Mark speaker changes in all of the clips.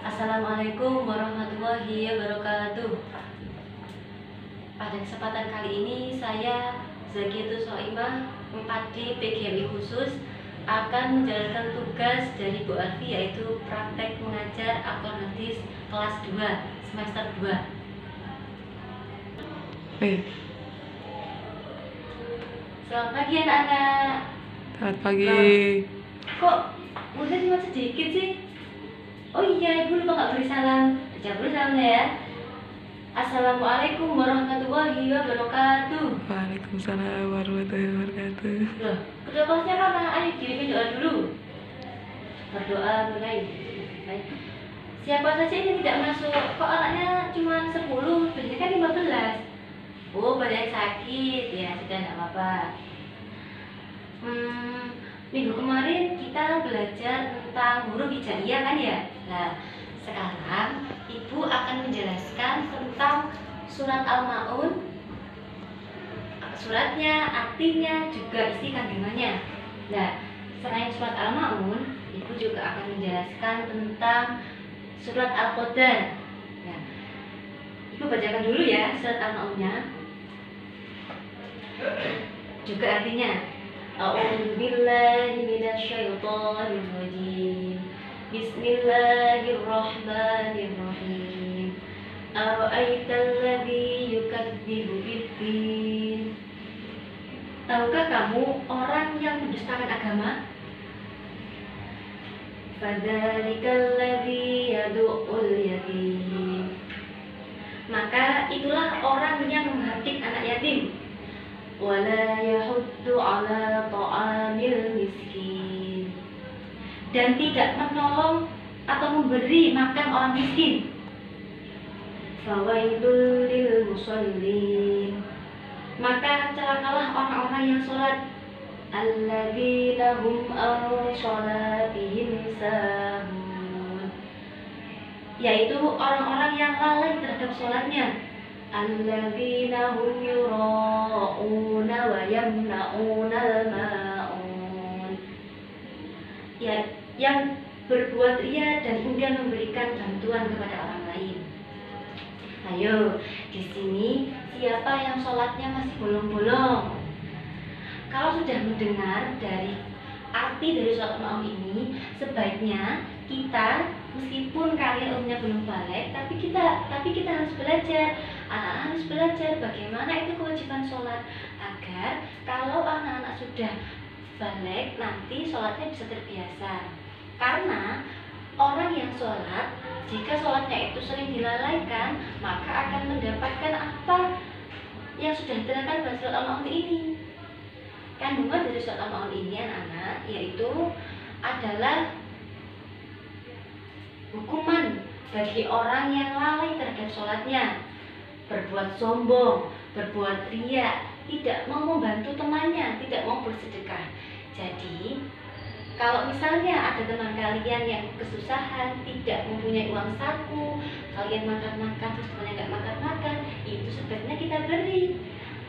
Speaker 1: Assalamualaikum warahmatullahi wabarakatuh. Pada kesempatan kali ini saya Zakiatul Soimah 4D PGMI khusus akan menjalankan tugas dari Bu Alfi, yaitu praktek mengajar akuntansi kelas 2 semester 2. Selamat pagi anak-anak.
Speaker 2: Selamat pagi.
Speaker 1: Kok mudah cuma sedikit sih? Oh iya, ibu lupa nggak beri salam. Baca dulu salamnya ya. Assalamualaikum warahmatullahi wabarakatuh.
Speaker 2: Waalaikumsalam warahmatullahi wabarakatuh.
Speaker 1: Loh, ketua kelasnya mana? Ayo kirimin doa dulu. Berdoa mulai. Baik. Siapa saja ini tidak masuk? Kok anaknya cuma 10? Biasanya kan 15. Oh, banyak sakit. Ya, sudah tidak apa-apa. Minggu kemarin kita belajar tentang huruf hijaiyah kan ya? Nah, sekarang Ibu akan menjelaskan tentang surat Al-Ma'un, suratnya, artinya, juga isi kandungannya. Nah, selain surat Al-Ma'un, Ibu juga akan menjelaskan tentang surat Al-Qadar. Nah, Ibu bacakan dulu ya surat Al-Ma'unnya, juga artinya. A'udzubillahi minasyaitonir rajim. Bismillahirrahmanirrahim. Ara'aital ladzi yukadzibu biddin. Tahukah kamu orang yang mendustakan agama? Fadzalikal ladzi yad'ul yatim. Maka itulah orang yang menghardik anak yatim. Wala yahuddu ala ta'amil miskin. Dan tidak menolong atau memberi makan orang miskin. Fawailul lil musallin. Maka celakalah orang-orang yang sholat. Alladzina hum an sholatihim sahun. Yaitu orang-orang yang lalai terhadap sholatnya. Alladzina hum yura'una wa yamna'unal ma'un. Ya, yang berbuat ria dan kemudian memberikan bantuan kepada orang lain. Ayo, di sini siapa yang sholatnya masih bolong-bolong? Kalau sudah mendengar dari arti dari surat Al-Ma'un ini, sebaiknya kita, meskipun kalian umumnya belum balik, tapi kita harus belajar. Anak-anak harus belajar bagaimana itu kewajiban sholat, agar kalau anak-anak sudah balik nanti sholatnya bisa terbiasa. Karena orang yang sholat, jika sholatnya itu sering dilalaikan, maka akan mendapatkan apa yang sudah diterangkan dalam surat Al-Ma'un ini. Kandungan dari surat Al-Ma'un ini anak-anak, yaitu adalah hukuman bagi orang yang lalai terhadap sholatnya, berbuat sombong, berbuat ria, tidak mau membantu temannya, tidak mau bersedekah. Jadi, kalau misalnya ada teman kalian yang kesusahan, tidak mempunyai uang saku, kalian makan-makan terus temannya nggak makan-makan, itu sebaiknya kita beri.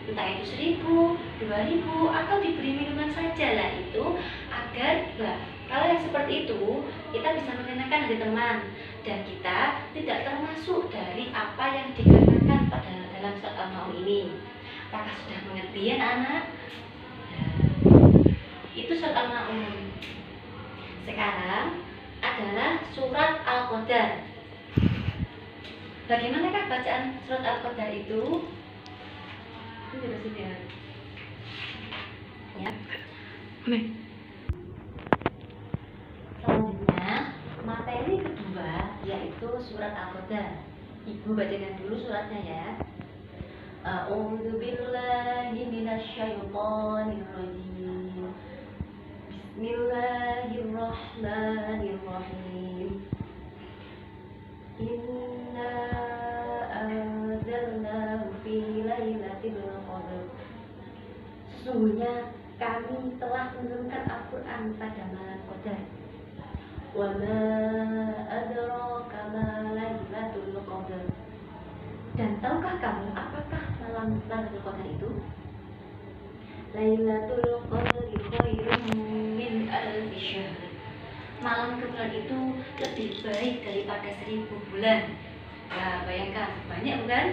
Speaker 1: Entah itu 1.000, 2.000, atau diberi minuman saja lah itu, agar kalau yang seperti itu kita bisa mengenakan hati teman dan kita tidak termasuk dari apa yang dikatakan pada dalam surat Al-Ma'un ini. Apakah sudah mengerti ya anak? Itu surat Al-Ma'un. Sekarang adalah surat Al-Qadar. Bagaimanakah bacaan surat Al-Qadar itu? Ini bersih ya. Ya. Selanjutnya, materi kedua yaitu surat Al-Qadar. Ibu bacakan dulu suratnya ya. A'udzubillahi minasyaitonir rajim. Bismillahirrahmanirrahim. Inna anzalnahu fi lailatul qadar. Sesungguhnya kami telah menurunkan Al-Quran pada malam Qadar. Wa ma adraka ma lailatul qadar. Dan tahukah kamu apakah malam Lailatul Qadar itu? Lailatul Qadri khairum min alfi syahr. malam ke bulan itu lebih baik daripada 1000 bulan. Nah, bayangkan, banyak bukan?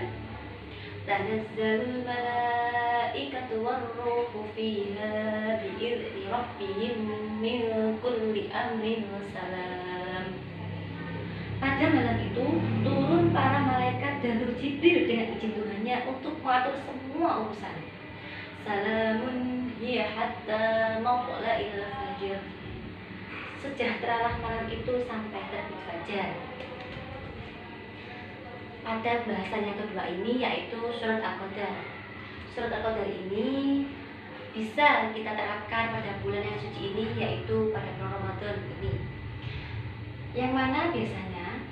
Speaker 1: Tanazzalul malaikatu warruhu fiha bi'izni rabbihim min kulli amrin salam. Pada malam itu turun para malaikat dan Ruh Jibril dengan izin Tuhannya untuk mengatur semua urusan. Salamun hiya hatta matla'il fajr. Sejahteralah malam itu sampai terbit fajar. Pada bahasan yang kedua ini yaitu surat Al-Qadar. Surat Al-Qadar ini bisa kita terapkan pada bulan yang suci ini, yaitu pada bulan Ramadan ini. Yang mana biasanya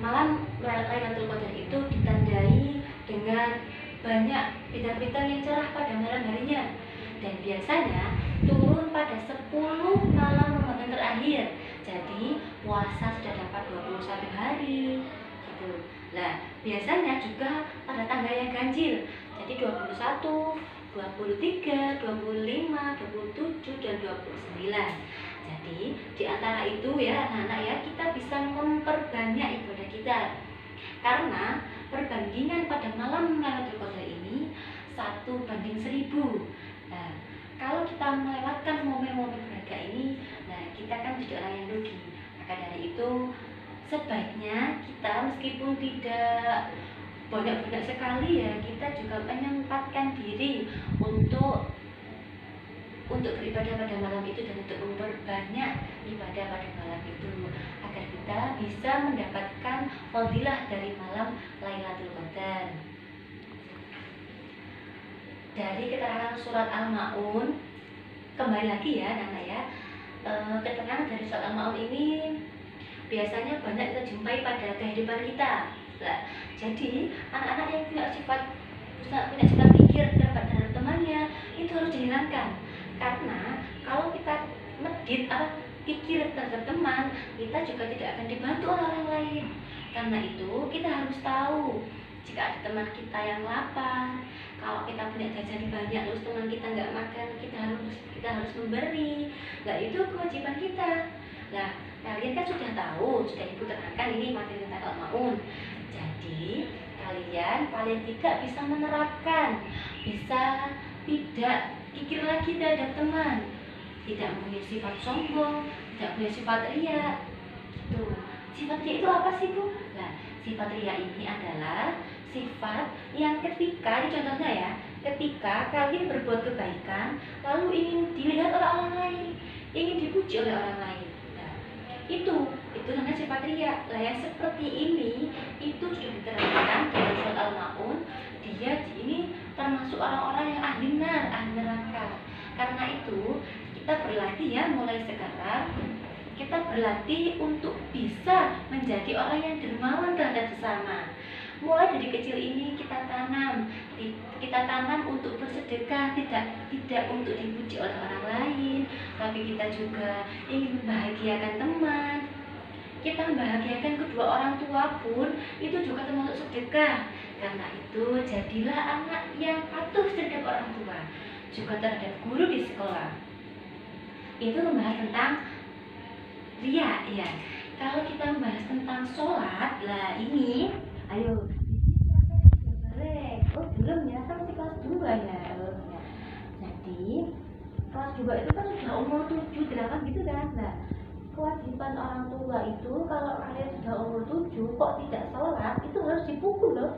Speaker 1: malam Lailatul Qadar itu ditandai dengan banyak bintang-bintang yang cerah pada malam harinya, dan biasanya turun pada 10 malam Ramadan terakhir. Jadi puasa sudah dapat 21 hari gitu. Nah, biasanya juga pada tanggal yang ganjil. Jadi 21, 23, 25, 27 dan 29. Jadi di antara itu ya anak-anak ya, kita bisa memperbanyak ibadah kita. Karena perbandingan pada malam Lailatul Qadar ini 1:1000. Nah, kalau kita melewatkan momen-momen berharga ini, nah kita kan jadi orang yang rugi. Maka dari itu sebaiknya kita meskipun tidak banyak-banyak sekali ya, kita juga menyempatkan diri untuk beribadah pada malam itu dan untuk memperbanyak ibadah pada malam itu agar kita bisa mendapatkan fadilah dari malam Lailatul Qadar. Dari keterangan surat Al-Maun, kembali lagi ya anak-anak ya, keterangan dari surat Al-Maun ini biasanya banyak kita jumpai pada kehidupan kita. Nah, jadi anak-anak yang punya sifat pikir terhadap temannya itu harus dihilangkan. Karena kalau kita medit pikir terhadap teman, kita juga tidak akan dibantu oleh orang lain. Karena itu kita harus tahu jika ada teman kita yang lapar, kalau kita punya jajan banyak terus teman kita nggak makan, kita harus memberi. Nah, itu kewajiban kita. Nah, kalian kan sudah tahu, sudah ibu terangkan ini materi tentang Al-Maun. Jadi kalian paling tidak bisa menerapkan, bisa tidak pikir lagi terhadap teman, tidak punya sifat sombong, tidak punya sifat riya. Gitu. Sifat riya itu apa sih Bu? Nah, sifat riya ini adalah sifat yang ketika, ini contohnya ya, ketika kalian berbuat kebaikan lalu ingin dilihat oleh orang lain, ingin dipuji oleh orang lain. Itu namanya sifat riya. Lah yang seperti ini itu sudah diterangkan dalam surat Al-Maun. Dia ini termasuk orang-orang yang ahli neraka. Karena itu kita berlatih ya, mulai sekarang kita berlatih untuk bisa menjadi orang yang dermawan terhadap sesama. Mulai dari kecil ini kita tanam untuk bersedekah, tidak untuk dipuji oleh orang lain, tapi kita juga ingin membahagiakan teman. Kita membahagiakan kedua orang tua pun itu juga termasuk sedekah. Karena itu jadilah anak yang patuh terhadap orang tua, juga terhadap guru di sekolah. Itu membahas tentang riya ya. Kalau kita membahas tentang sholat, lah ini ayo, oh belum ya, kan masih kelas 2 ya. Jadi kelas 2 itu kan sudah umur 7, 8 gitu kan. Nah, kewajiban orang tua itu kalau kalian sudah umur 7 kok tidak sholat, itu harus dipukul loh.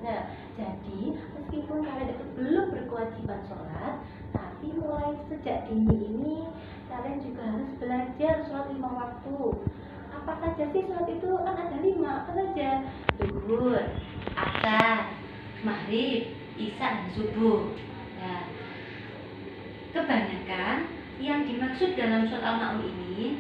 Speaker 1: Nah, jadi meskipun kalian itu belum berkewajiban sholat, tapi mulai sejak dini ini kalian juga harus belajar sholat 5 waktu. Apa saja sih sholat itu? Kan ada 5, apa saja? Zuhur, asar, maghrib, isya, dan subuh. Nah, kebanyakan yang dimaksud dalam surat Al-Maun ini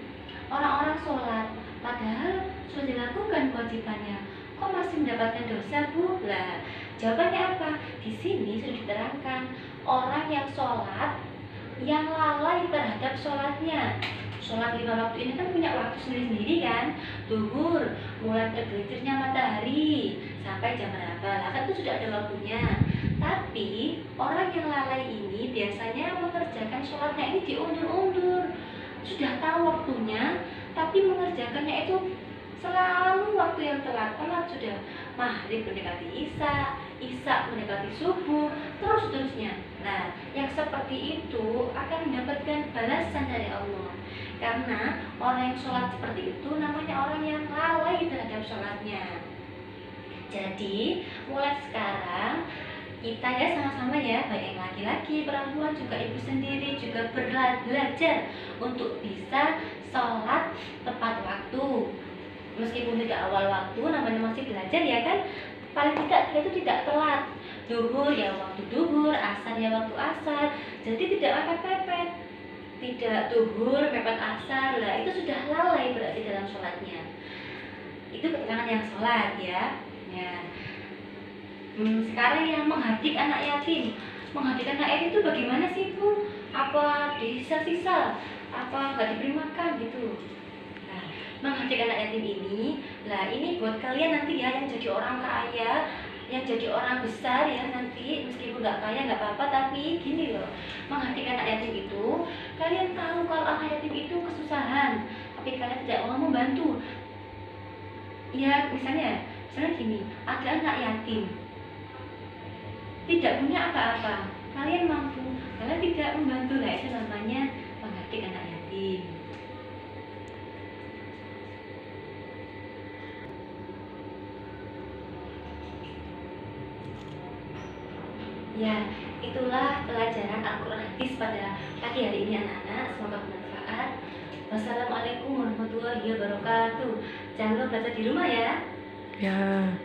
Speaker 1: orang-orang sholat, padahal sudah dilakukan kewajibannya, kok masih mendapatkan dosa Bu? Lah, jawabannya apa? Di sini sudah diterangkan orang yang sholat yang lalai terhadap sholatnya. Sholat 5 waktu ini kan punya waktu sendiri-sendiri kan. Zuhur mulai tergelincirnya matahari sampai jam berapa, lah kan itu sudah ada waktunya. Tapi orang yang lalai ini biasanya mengerjakan sholatnya ini diundur-undur. Sudah tahu waktunya tapi mengerjakannya itu selalu waktu yang telat sudah. Maghrib mendekati isya mendekati subuh, terus seterusnya. Nah, yang seperti itu akan mendapatkan balasan dari Allah. Karena orang yang sholat seperti itu namanya orang yang lalai terhadap sholatnya. Jadi, mulai sekarang kita ya sama-sama ya, baik yang laki-laki, perempuan, juga ibu sendiri juga belajar untuk bisa sholat tepat waktu. Meskipun tidak awal waktu, namanya masih belajar ya kan. Paling tidak kita itu tidak telat. Duhur ya waktu duhur, asar ya waktu asar. Jadi tidak mepet-mepet. Tidak duhur, mepet asar. Lah itu sudah lalai berarti dalam sholatnya. Itu keterangan yang sholat ya. Sekarang yang menghadik anak yatim. Menghadik anak yatim itu bagaimana sih Bu? Apa disisa-sisa? Apa nggak diberi makan gitu? Menghadik anak yatim ini, lah ini buat kalian nanti ya yang jadi orang kaya, yang jadi orang besar ya nanti, meskipun nggak kaya nggak apa-apa, tapi gini loh, menghadik anak yatim itu, kalian tahu kalau anak yatim itu kesusahan, tapi kalian tidak mau membantu. Ya misalnya gini, ada anak yatim, tidak punya apa-apa, kalian mampu, kalian tidak membantu, lah itu namanya menghadik anak yatim. Ya, itulah pelajaran Al-Quran Hadis pada pagi hari ini anak-anak. Semoga bermanfaat. Wassalamualaikum warahmatullahi wabarakatuh. Jangan lupa belajar di rumah ya.
Speaker 2: Ya.